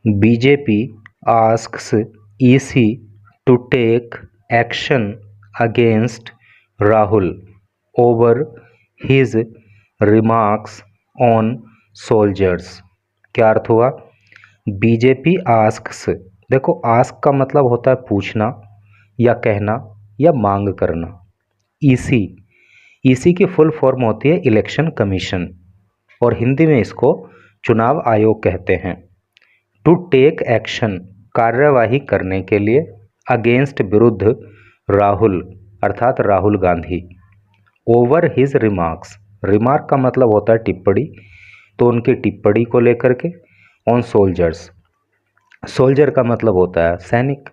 BJP asks EC to take action against Rahul over his remarks on soldiers। क्या अर्थ हुआ? BJP asks, देखो ask का मतलब होता है पूछना या कहना या मांग करना। ईसी, ईसी की फुल फॉर्म होती है इलेक्शन कमीशन और हिंदी में इसको चुनाव आयोग कहते हैं। टू टेक एक्शन, कार्यवाही करने के लिए, अगेंस्ट, विरुद्ध, राहुल अर्थात Rahul Gandhi, over his remarks, remark का मतलब होता है टिप्पणी, तो उनकी टिप्पणी को लेकर के, ऑन सोल्जर्स, सोल्जर का मतलब होता है सैनिक,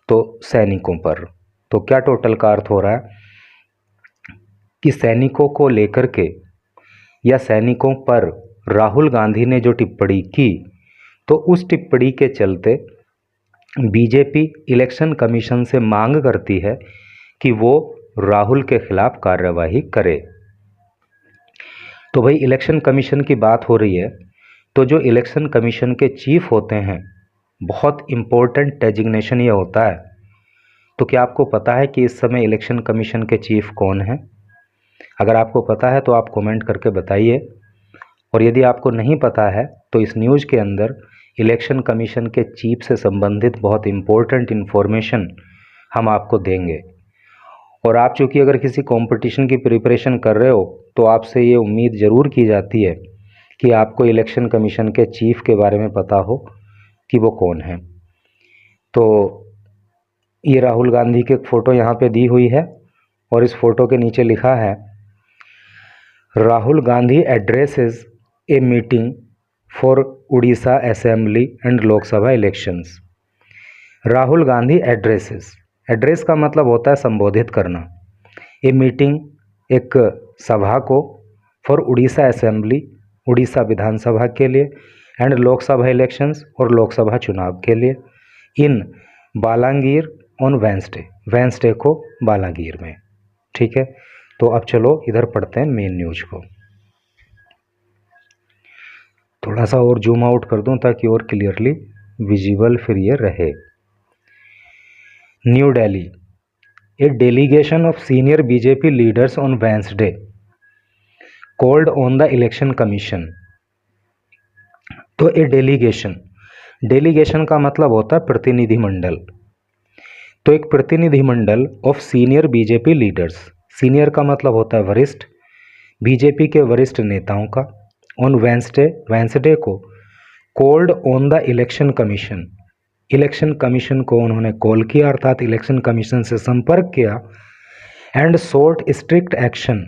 तो सैनिकों पर। तो क्या टोटल का अर्थ हो रहा है कि सैनिकों को लेकर के या सैनिकों पर राहुल गांधी ने जो टिप्पणी की, तो उस टिप्पणी के चलते बीजेपी इलेक्शन कमीशन से मांग करती है कि वो राहुल के खिलाफ कार्यवाही करे। तो भाई इलेक्शन कमीशन की बात हो रही है, तो जो इलेक्शन कमीशन के चीफ होते हैं, बहुत इम्पोर्टेंट डेजिग्नेशन ये होता है। तो क्या आपको पता है कि इस समय इलेक्शन कमीशन के चीफ कौन हैं? अगर आपको पता है तो आप कमेंट करके बताइए, और यदि आपको नहीं पता है तो इस न्यूज़ के अंदर इलेक्शन कमीशन के चीफ से संबंधित बहुत इम्पोर्टेंट इन्फॉर्मेशन हम आपको देंगे। और आप चूँकि अगर किसी कंपटीशन की प्रिपरेशन कर रहे हो तो आपसे ये उम्मीद ज़रूर की जाती है कि आपको इलेक्शन कमीशन के चीफ के बारे में पता हो कि वो कौन है। तो ये राहुल गांधी की एक फ़ोटो यहाँ पे दी हुई है और इस फोटो के नीचे लिखा है Rahul Gandhi addresses a meeting for Orissa assembly and Lok Sabha elections. Rahul Gandhi addresses, address का मतलब होता है संबोधित करना, ए मीटिंग एक सभा को, फॉर उड़ीसा असेंबली उड़ीसा विधानसभा के लिए, एंड लोकसभा इलेक्शंस और लोकसभा चुनाव के लिए, इन बालांगीर ऑन वेंसडे, वेंसडे को बालांगीर में। ठीक है, तो अब चलो इधर पढ़ते हैं मेन न्यूज को। थोड़ा सा और जूम आउट कर दूं ताकि और क्लियरली विजिबल फिर ये रहे। New Delhi, A delegation of senior BJP leaders on Wednesday called on the election commission. तो ए डेलीगेशन, डेलीगेशन का मतलब होता है प्रतिनिधिमंडल। तो एक प्रतिनिधिमंडल of senior BJP leaders, senior का मतलब होता है वरिष्ठ, बीजेपी के वरिष्ठ नेताओं का, ऑन वेंसडे, वेंसडे को, called on the election commission, election commission को उन्होंने कॉल किया अर्थात इलेक्शन कमीशन से संपर्क किया, एंड सोट स्ट्रिक्ट एक्शन।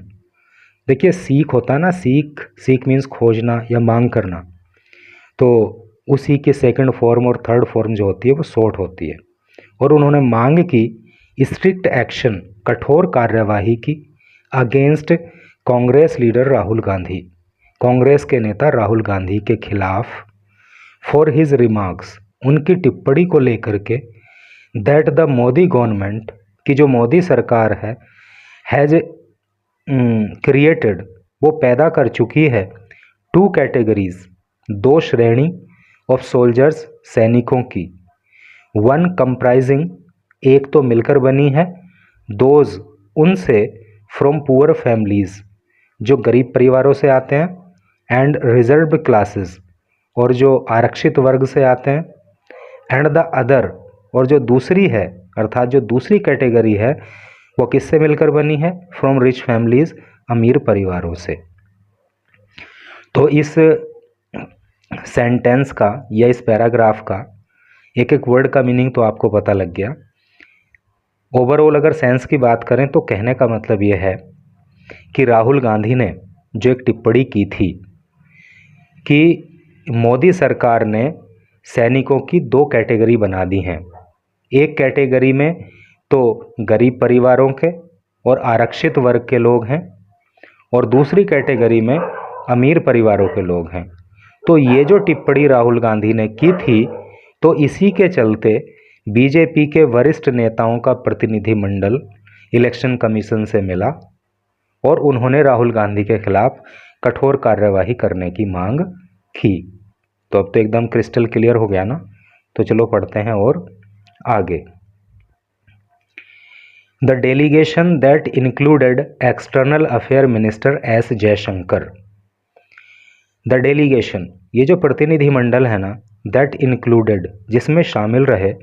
देखिए सीख होता है ना, सीख, सीख मीन्स खोजना या मांग करना, तो उसी के सेकंड फॉर्म और थर्ड फॉर्म जो होती है वो सोट होती है। और उन्होंने मांग की स्ट्रिक्ट एक्शन, कठोर कार्यवाही की, अगेंस्ट कांग्रेस लीडर राहुल गांधी, कांग्रेस के नेता राहुल गांधी के खिलाफ, फॉर हिज रिमार्क्स, उनकी टिप्पणी को लेकर के, दैट द मोदी गवर्नमेंट, की जो मोदी सरकार है, हैज क्रिएटेड, वो पैदा कर चुकी है, टू कैटेगरीज, दो श्रेणी, ऑफ सोल्जर्स, सैनिकों की, वन कंप्राइजिंग, एक तो मिलकर बनी है, दोज, उनसे, फ्रॉम पुअर फैमिलीज, जो गरीब परिवारों से आते हैं, एंड रिजर्व्ड क्लासेस, और जो आरक्षित वर्ग से आते हैं, एंड द अदर, और जो दूसरी है अर्थात जो दूसरी कैटेगरी है वो किससे मिलकर बनी है, फ्रॉम रिच फैमिलीज, अमीर परिवारों से। तो इस सेंटेंस का या इस पैराग्राफ का एक एक वर्ड का मीनिंग तो आपको पता लग गया। ओवरऑल अगर सेंस की बात करें तो कहने का मतलब ये है कि राहुल गांधी ने जो एक टिप्पणी की थी कि मोदी सरकार ने सैनिकों की दो कैटेगरी बना दी हैं, एक कैटेगरी में तो गरीब परिवारों के और आरक्षित वर्ग के लोग हैं, और दूसरी कैटेगरी में अमीर परिवारों के लोग हैं। तो ये जो टिप्पणी राहुल गांधी ने की थी, तो इसी के चलते बीजेपी के वरिष्ठ नेताओं का प्रतिनिधिमंडल इलेक्शन कमीशन से मिला और उन्होंने राहुल गांधी के खिलाफ कठोर कार्यवाही करने की मांग की। तो अब तो एकदम क्रिस्टल क्लियर हो गया ना। तो चलो पढ़ते हैं और आगे। The delegation that included external affair minister S Jaishankar. The delegation, ये जो प्रतिनिधिमंडल है ना, दैट इंक्लूडेड, जिसमें शामिल रहे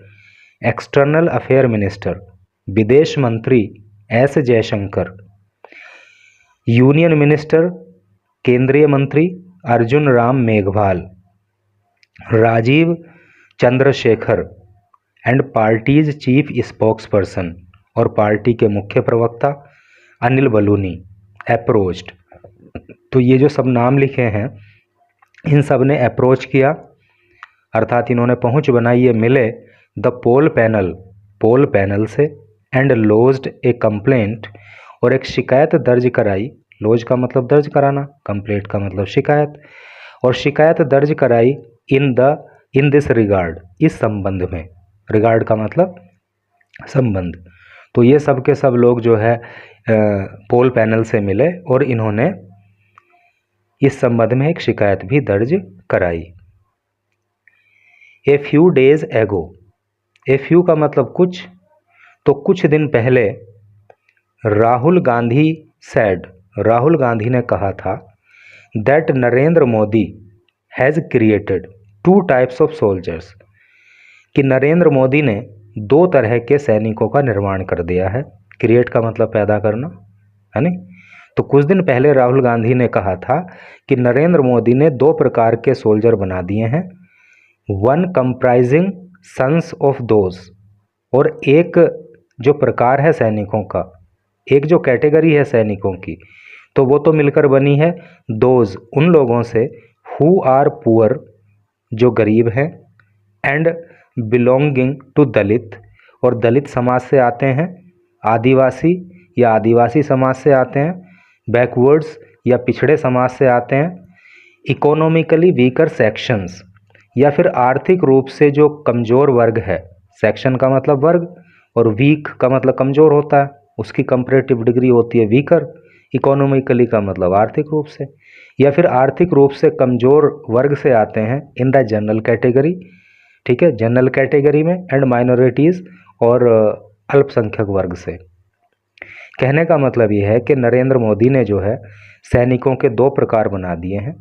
एक्सटर्नल अफेयर मिनिस्टर, विदेश मंत्री एस जयशंकर, यूनियन मिनिस्टर केंद्रीय मंत्री Arjun Ram Meghwal, Rajeev Chandrashekhar and party's chief spokesperson, और पार्टी के मुख्य प्रवक्ता अनिल बलूनी अप्रोच्ड। तो ये जो सब नाम लिखे हैं, इन सब ने अप्रोच किया, अर्थात इन्होंने पहुंच बनाई, ये मिले द पोल पैनल से, एंड लॉज्ड ए कंप्लेंट, और एक शिकायत दर्ज कराई। लॉज का मतलब दर्ज कराना, कंप्लेंट का मतलब शिकायत, और शिकायत दर्ज कराई इन दिस रिगार्ड, इस संबंध में। रिगार्ड का मतलब संबंध। तो ये सब के सब लोग जो है पोल पैनल से मिले और इन्होंने इस संबंध में एक शिकायत भी दर्ज कराई। ए फ्यू डेज एगो, ए फ्यू का मतलब कुछ, तो कुछ दिन पहले राहुल गांधी सेड, राहुल गांधी ने कहा था that Narendra Modi has created 2 types of soldiers, कि नरेंद्र मोदी ने 2 तरह के सैनिकों का निर्माण कर दिया है। क्रिएट का मतलब पैदा करना है नहीं। तो कुछ दिन पहले राहुल गांधी ने कहा था कि नरेंद्र मोदी ने 2 प्रकार के सोल्जर बना दिए हैं, one comprising sons of those, और एक जो प्रकार है सैनिकों का, एक जो कैटेगरी है सैनिकों की, तो वो तो मिलकर बनी है दोज, उन लोगों से, हु आर पुअर, जो गरीब हैं, एंड बिलोंगिंग टू दलित, और दलित समाज से आते हैं, आदिवासी या आदिवासी समाज से आते हैं, बैकवर्ड्स या पिछड़े समाज से आते हैं, इकोनॉमिकली वीकर सेक्शंस, या फिर आर्थिक रूप से जो कमज़ोर वर्ग है। सेक्शन का मतलब वर्ग, और वीक का मतलब कमज़ोर होता है, उसकी कंपैरेटिव डिग्री होती है वीकर। इकोनॉमिकली का मतलब आर्थिक रूप से, या फिर आर्थिक रूप से कमज़ोर वर्ग से आते हैं इन द जनरल कैटेगरी, ठीक है, जनरल कैटेगरी में, एंड माइनॉरिटीज़, और अल्पसंख्यक वर्ग से। कहने का मतलब ये है कि नरेंद्र मोदी ने जो है सैनिकों के 2 प्रकार बना दिए हैं,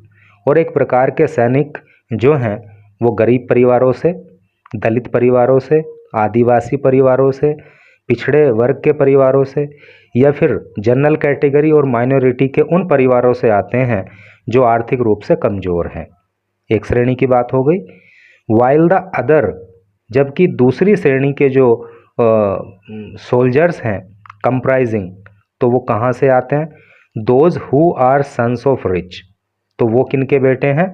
और एक प्रकार के सैनिक जो हैं वो गरीब परिवारों से, दलित परिवारों से, आदिवासी परिवारों से, पिछड़े वर्ग के परिवारों से, या फिर जनरल कैटेगरी और माइनॉरिटी के उन परिवारों से आते हैं जो आर्थिक रूप से कमज़ोर हैं। एक श्रेणी की बात हो गई। वाइल द अदर, जबकि दूसरी श्रेणी के जो सोल्जर्स हैं कंप्राइजिंग, तो वो कहाँ से आते हैं, those who are sons of rich, तो वो किन के बेटे हैं,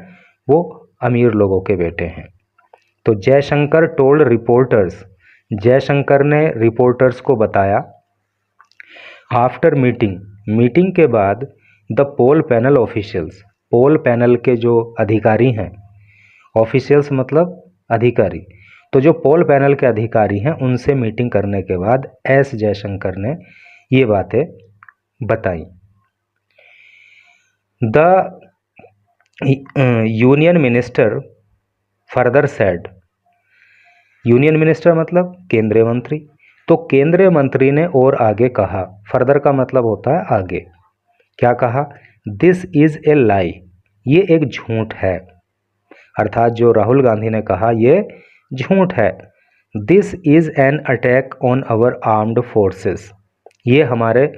वो अमीर लोगों के बेटे हैं। तो जयशंकर टोल्ड रिपोर्टर्स, जयशंकर ने रिपोर्टर्स को बताया, आफ्टर मीटिंग के बाद, the poll panel officials, poll panel के जो अधिकारी हैं, ऑफिशियल्स मतलब अधिकारी, तो जो पोल पैनल के अधिकारी हैं उनसे मीटिंग करने के बाद एस जयशंकर ने ये बातें बताई। The union minister further said, union minister मतलब केंद्रीय मंत्री, तो केंद्रीय मंत्री ने और आगे कहा, फर्दर का मतलब होता है आगे। क्या कहा, दिस इज ए लाई, ये एक झूठ है, अर्थात जो राहुल गांधी ने कहा ये झूठ है। This is an attack on our armed forces, ये हमारे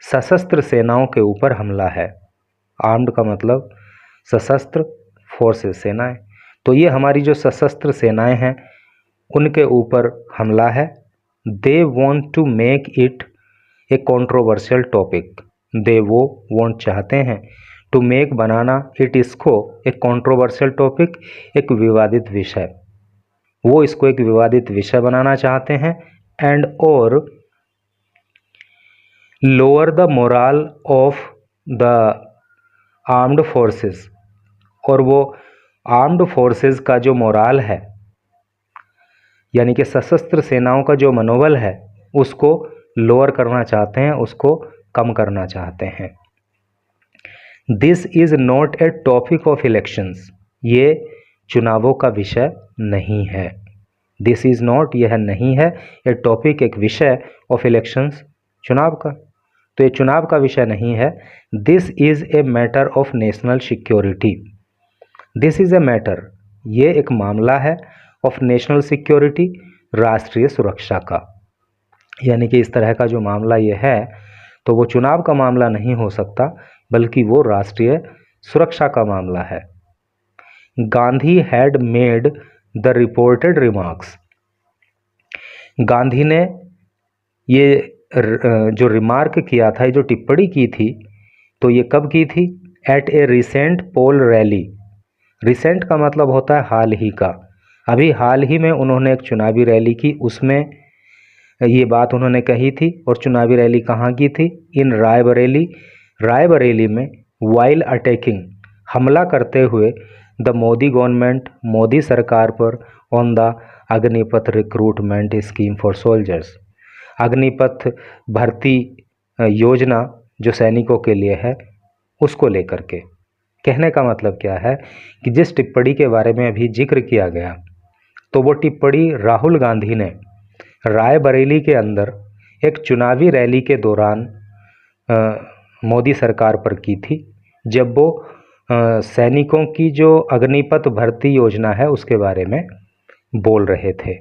सशस्त्र सेनाओं के ऊपर हमला है। आर्म्ड का मतलब सशस्त्र, फोर्सेस सेनाएं, तो ये हमारी जो सशस्त्र सेनाएं हैं उनके ऊपर हमला है। They want to make it a controversial topic, they वो वॉन्ट चाहते हैं, टू मेक बनाना, इट इसको, एक कंट्रोवर्शियल टॉपिक, एक विवादित विषय, वो इसको एक विवादित विषय बनाना चाहते हैं। एंड और lower the moral of the armed forces, और वो आर्म्ड फोर्सेस का जो मोरल है, यानी कि सशस्त्र सेनाओं का जो मनोबल है उसको लोअर करना चाहते हैं, उसको कम करना चाहते हैं। This is not a topic of elections, ये चुनावों का विषय नहीं है। दिस इज़ नॉट, यह नहीं है, ए टॉपिक, एक विषय, ऑफ इलेक्शंस, चुनाव का। तो ये चुनाव का विषय नहीं है। This is a matter of national security. This is a matter, ये एक मामला है, ऑफ नेशनल सिक्योरिटी, राष्ट्रीय सुरक्षा का। यानी कि इस तरह का जो मामला ये है तो वो चुनाव का मामला नहीं हो सकता, बल्कि वो राष्ट्रीय सुरक्षा का मामला है। Gandhi had made the reported remarks. Gandhi ने ये जो रिमार्क किया था, ये जो टिप्पणी की थी, तो ये कब की थी? At a recent poll rally. Recent का मतलब होता है हाल ही का। अभी हाल ही में उन्होंने एक चुनावी रैली की, उसमें ये बात उन्होंने कही थी। और चुनावी रैली कहाँ की थी? इन रायबरेली। रायबरेली में वाइल अटैकिंग, हमला करते हुए, द मोदी गवर्नमेंट, मोदी सरकार पर, on the Agnipath recruitment scheme for soldiers, Agnipath भर्ती योजना जो सैनिकों के लिए है, उसको लेकर के। कहने का मतलब क्या है कि जिस टिप्पणी के बारे में अभी जिक्र किया गया, तो वो टिप्पणी राहुल गांधी ने रायबरेली के अंदर एक चुनावी रैली के दौरान मोदी सरकार पर की थी, जब वो सैनिकों की जो अग्निपथ भर्ती योजना है उसके बारे में बोल रहे थे।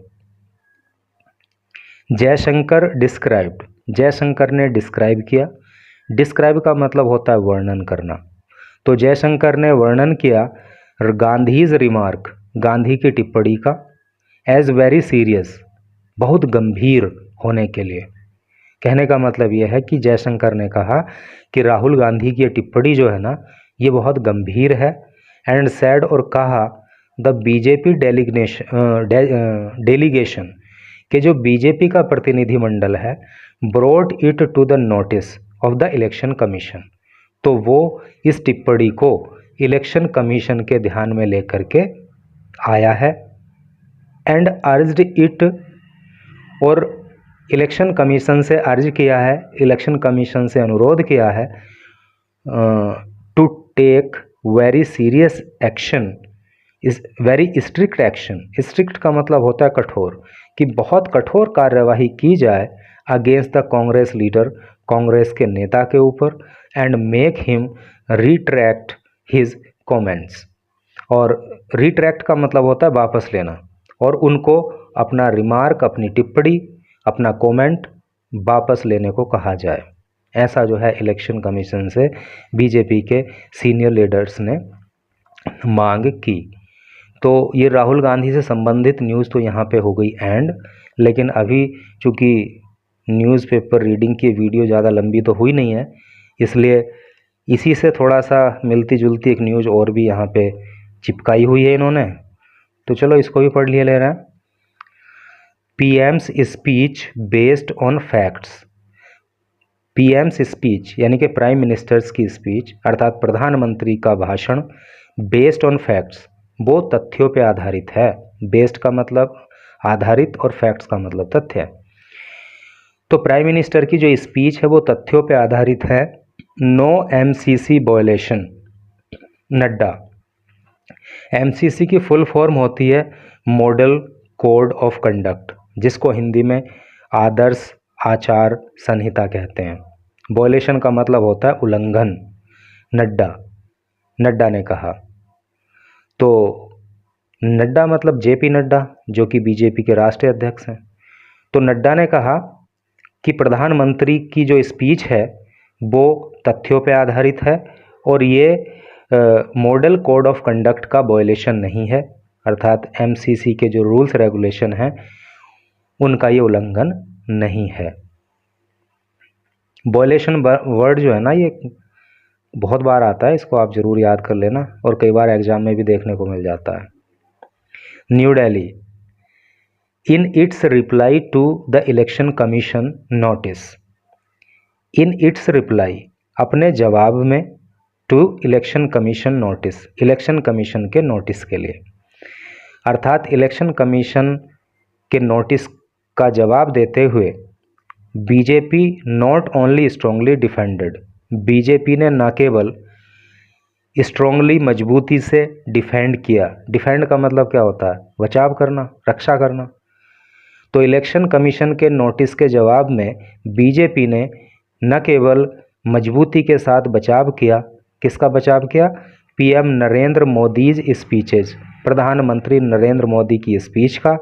जयशंकर डिस्क्राइब्ड, जयशंकर ने डिस्क्राइब किया। डिस्क्राइब का मतलब होता है वर्णन करना। तो जयशंकर ने वर्णन किया गांधीज रिमार्क, गांधी की टिप्पणी का, एज वेरी सीरियस, बहुत गंभीर होने के लिए। कहने का मतलब यह है कि जयशंकर ने कहा कि राहुल गांधी की ये टिप्पणी जो है ना, ये बहुत गंभीर है। एंड सैड, और कहा, द बीजेपी डेलीगेशन, कि जो बीजेपी का प्रतिनिधिमंडल है, brought it to the notice of the election commission, तो वो इस टिप्पणी को इलेक्शन कमीशन के ध्यान में लेकर के आया है। एंड अर्ज्ड इट, और इलेक्शन कमीशन से अर्ज किया है, इलेक्शन कमीशन से अनुरोध किया है, to take very serious action, इस वेरी स्ट्रिक्ट एक्शन। स्ट्रिक्ट का मतलब होता है कठोर, कि बहुत कठोर कार्यवाही की जाए against the Congress leader, Congress के नेता के ऊपर, and make him retract his comments. और रिट्रैक्ट का मतलब होता है वापस लेना, और उनको अपना रिमार्क, अपनी टिप्पणी, अपना कमेंट वापस लेने को कहा जाए। ऐसा जो है इलेक्शन कमीशन से बीजेपी के सीनियर लीडर्स ने मांग की। तो ये राहुल गांधी से संबंधित न्यूज़ तो यहाँ पे हो गई एंड, लेकिन अभी चूँकि न्यूज़पेपर रीडिंग की वीडियो ज़्यादा लंबी तो हुई नहीं है, इसलिए इसी से थोड़ा सा मिलती जुलती एक न्यूज़ और भी यहाँ पे चिपकाई हुई है इन्होंने। तो चलो इसको भी पढ़ ले रहे हैं। PM's speech based on facts. PM's speech यानी कि प्राइम मिनिस्टर्स की स्पीच, अर्थात प्रधानमंत्री का भाषण, बेस्ड ऑन फैक्ट्स, वो तथ्यों पे आधारित है। बेस्ड का मतलब आधारित, और फैक्ट्स का मतलब तथ्य है। तो प्राइम मिनिस्टर की जो स्पीच है वो तथ्यों पे आधारित है। No MCC violation. Nadda, MCC की फुल फॉर्म होती है मॉडल कोड ऑफ कंडक्ट, जिसको हिंदी में आदर्श आचार संहिता कहते हैं। वायलेशन का मतलब होता है उल्लंघन। नड्डा ने कहा। तो नड्डा मतलब जेपी नड्डा, जो कि बीजेपी के राष्ट्रीय अध्यक्ष हैं। तो नड्डा ने कहा कि प्रधानमंत्री की जो स्पीच है वो तथ्यों पे आधारित है, और ये मॉडल कोड ऑफ कंडक्ट का वायलेशन नहीं है, अर्थात एमसीसी के जो रूल्स रेगुलेशन हैं उनका ये उल्लंघन नहीं है। वायलेशन वर्ड जो है ना, ये बहुत बार आता है, इसको आप ज़रूर याद कर लेना, और कई बार एग्जाम में भी देखने को मिल जाता है। New Delhi, in its reply to the election commission notice. In its reply, अपने जवाब में, to election commission notice, election commission के नोटिस के लिए, अर्थात इलेक्शन कमीशन के नोटिस का जवाब देते हुए BJP not only strongly defended, BJP ने न केवल स्ट्रांगली मजबूती से डिफेंड किया। डिफेंड का मतलब क्या होता है? बचाव करना, रक्षा करना। तो इलेक्शन कमीशन के नोटिस के जवाब में बीजेपी ने न केवल मजबूती के साथ बचाव किया, किसका बचाव किया? पीएम नरेंद्र मोदीज स्पीचेज, प्रधानमंत्री नरेंद्र मोदी की स्पीच का,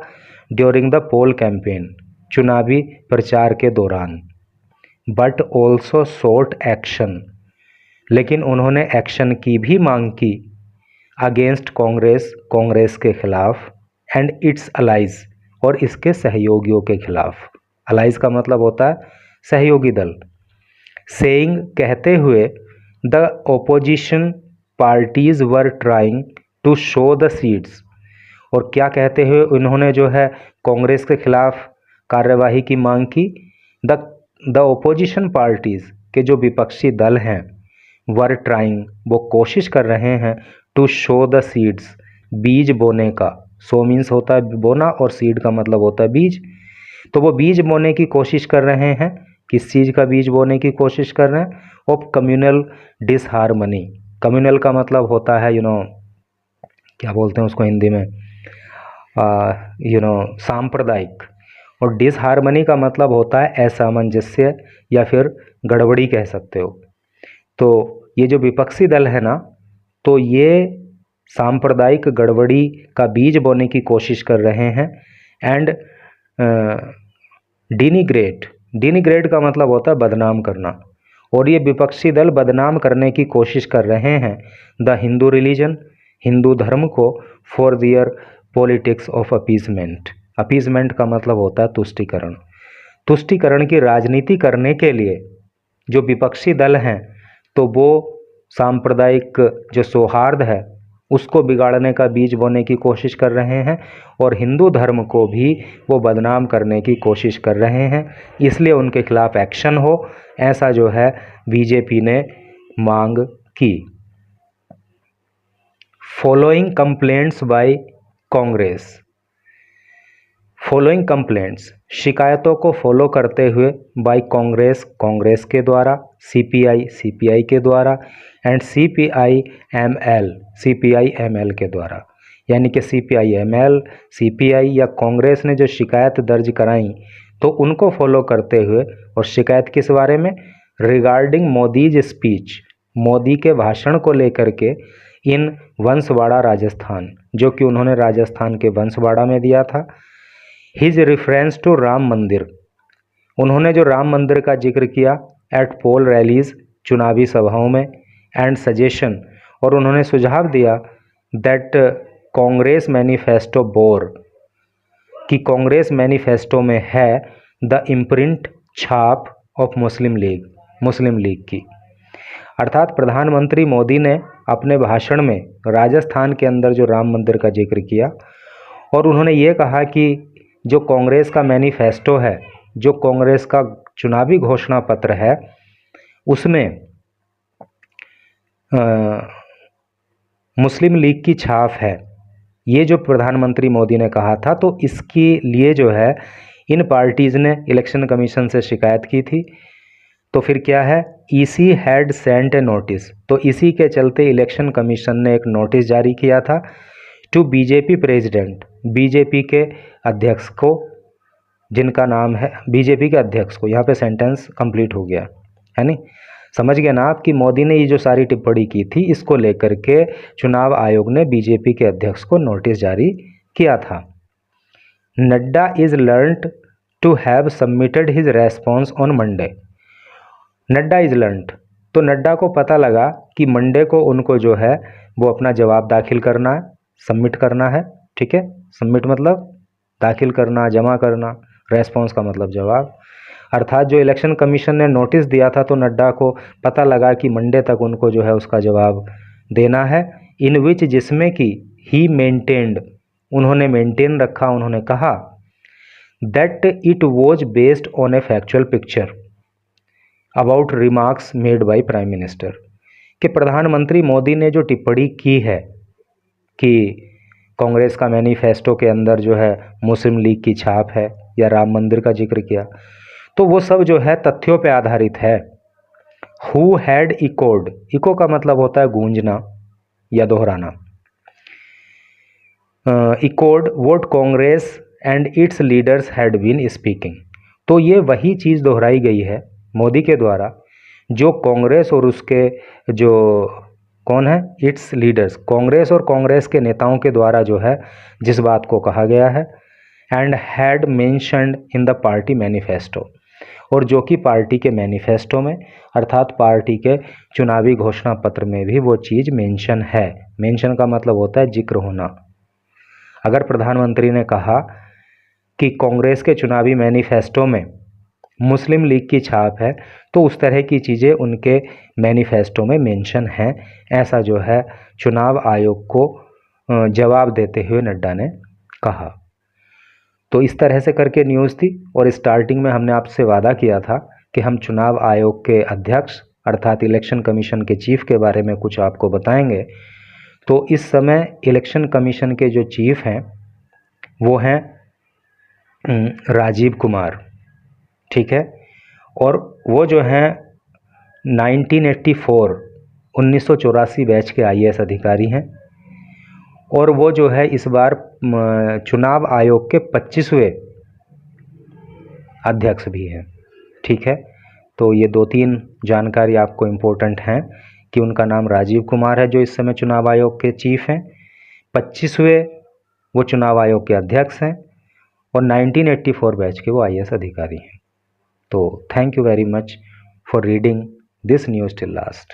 ड्यूरिंग द पोल कैंपेन, चुनावी प्रचार के दौरान, बट ऑल्सो सोट एक्शन, लेकिन उन्होंने एक्शन की भी मांग की अगेंस्ट कांग्रेस, कांग्रेस के खिलाफ, एंड इट्स अलाइज, और इसके सहयोगियों के खिलाफ। अलाइज का मतलब होता है सहयोगी दल। सेइंग, कहते हुए, the opposition parties were trying to sow the seeds, और क्या कहते हुए उन्होंने जो है कांग्रेस के खिलाफ कार्यवाही की मांग की? द ओपोजिशन पार्टीज के जो विपक्षी दल हैं, वर ट्राइंग, वो कोशिश कर रहे हैं, टू शो द सीड्स, बीज बोने का। सो मीन्स होता है बोना और सीड का मतलब होता है बीज। तो वो बीज बोने की कोशिश कर रहे हैं। किस चीज़ का बीज बोने की कोशिश कर रहे हैं? Of communal disharmony. कम्युनल का मतलब होता है क्या बोलते हैं उसको हिंदी में, सांप्रदायिक। और डिसहार्मनी का मतलब होता है असामंजस्य या फिर गड़बड़ी कह सकते हो। तो ये जो विपक्षी दल है ना, तो ये सांप्रदायिक गड़बड़ी का बीज बोने की कोशिश कर रहे हैं। एंड डिनिग्रेट का मतलब होता है बदनाम करना, और ये विपक्षी दल बदनाम करने की कोशिश कर रहे हैं द हिंदू रिलीजन, हिंदू धर्म को, for their politics of appeasement. Appeasement का मतलब होता है तुष्टीकरण। तुष्टीकरण की राजनीति करने के लिए जो विपक्षी दल हैं, तो वो सांप्रदायिक जो सौहार्द है उसको बिगाड़ने का बीज बोने की कोशिश कर रहे हैं, और हिंदू धर्म को भी वो बदनाम करने की कोशिश कर रहे हैं। इसलिए उनके खिलाफ एक्शन हो, ऐसा जो है बीजेपी ने मांग की। Following complaints by Congress. Following complaints, शिकायतों को फॉलो करते हुए, बाय कांग्रेस, कांग्रेस के द्वारा, सीपीआई, सीपीआई के द्वारा, एंड सीपीआई-एमएल, सीपीआई-एमएल के द्वारा। यानी कि सीपीआई-एमएल, सीपीआई या कांग्रेस ने जो शिकायत दर्ज कराई, तो उनको फॉलो करते हुए, और शिकायत किस बारे में? रिगार्डिंग मोदीज स्पीच, मोदी के भाषण को लेकर के, इन वंसवाड़ा राजस्थान, जो कि उन्होंने राजस्थान के वंसवाड़ा में दिया था। हिज रेफरेंस टू राम मंदिर, उन्होंने जो राम मंदिर का जिक्र किया एट पोल रैलीज, चुनावी सभाओं में, एंड सजेशन, और उन्होंने सुझाव दिया दैट कांग्रेस मैनिफेस्टो बोर, कि कांग्रेस मैनिफेस्टो में है द इम्प्रिंट, छाप ऑफ मुस्लिम लीग की। अर्थात प्रधानमंत्री मोदी ने अपने भाषण में राजस्थान के अंदर जो राम मंदिर का जिक्र किया, और उन्होंने ये कहा कि जो कांग्रेस का मैनिफेस्टो है, जो कांग्रेस का चुनावी घोषणा पत्र है, उसमें मुस्लिम लीग की छाप है। ये जो प्रधानमंत्री मोदी ने कहा था, तो इसके लिए जो है इन पार्टीज़ ने इलेक्शन कमीशन से शिकायत की थी। तो फिर क्या है? EC had sent a notice, तो इसी के चलते इलेक्शन कमीशन ने एक नोटिस जारी किया था टू बीजेपी प्रेसिडेंट, बीजेपी के अध्यक्ष को, जिनका नाम है बीजेपी के अध्यक्ष को। यहाँ पे सेंटेंस कंप्लीट हो गया है नहीं? समझ गए ना आप कि मोदी ने ये जो सारी टिप्पणी की थी, इसको लेकर के चुनाव आयोग ने बीजेपी के अध्यक्ष को नोटिस जारी किया था। Nadda is learnt to have submitted his response on Monday. Nadda is learnt, तो नड्डा को पता लगा कि मंडे को उनको जो है वो अपना जवाब दाखिल करना है, सबमिट करना है। ठीक है, सबमिट मतलब दाखिल करना, जमा करना, रेस्पॉन्स का मतलब जवाब। अर्थात जो इलेक्शन कमीशन ने नोटिस दिया था, तो नड्डा को पता लगा कि मंडे तक उनको जो है उसका जवाब देना है। इन विच, जिसमें कि ही मेंटेन्ड, उन्होंने मेंटेन रखा, उन्होंने कहा that it was based on A factual picture about remarks made by prime minister, कि प्रधानमंत्री मोदी ने जो टिप्पणी की है कि कांग्रेस का मैनिफेस्टो के अंदर जो है मुस्लिम लीग की छाप है या राम मंदिर का जिक्र किया, तो वो सब जो है तथ्यों पे आधारित है। हु हैड इकोड, इको का मतलब होता है गूंजना, या दोहराना। Echoed what Congress and its leaders had been speaking. तो ये वही चीज़ दोहराई गई है मोदी के द्वारा जो कांग्रेस और उसके जो कौन है इट्स लीडर्स, कांग्रेस और कांग्रेस के नेताओं के द्वारा जो है जिस बात को कहा गया है, and had mentioned in the party manifesto, और जो कि पार्टी के मैनिफेस्टो में अर्थात पार्टी के चुनावी घोषणा पत्र में भी वो चीज़ मेंशन है। मेंशन का मतलब होता है जिक्र होना। अगर प्रधानमंत्री ने कहा कि कांग्रेस के चुनावी मैनिफेस्टो में मुस्लिम लीग की छाप है तो उस तरह की चीज़ें उनके मैनिफेस्टो में मेंशन हैं, ऐसा जो है चुनाव आयोग को जवाब देते हुए नड्डा ने कहा। तो इस तरह से करके न्यूज़ थी और स्टार्टिंग में हमने आपसे वादा किया था कि हम चुनाव आयोग के अध्यक्ष अर्थात इलेक्शन कमीशन के चीफ के बारे में कुछ आपको बताएंगे। तो इस समय इलेक्शन कमीशन के जो चीफ हैं वो हैं राजीव कुमार, ठीक है, और वो जो हैं 1984 बैच के IAS अधिकारी हैं और वो जो है इस बार चुनाव आयोग के 25वें अध्यक्ष भी हैं, ठीक है। तो ये 2-3 जानकारी आपको इम्पोर्टेंट हैं कि उनका नाम राजीव कुमार है जो इस समय चुनाव आयोग के चीफ हैं, 25वें वो चुनाव आयोग के अध्यक्ष हैं और 1984 बैच के वो IAS अधिकारी हैं। तो thank you very much for reading this news till last.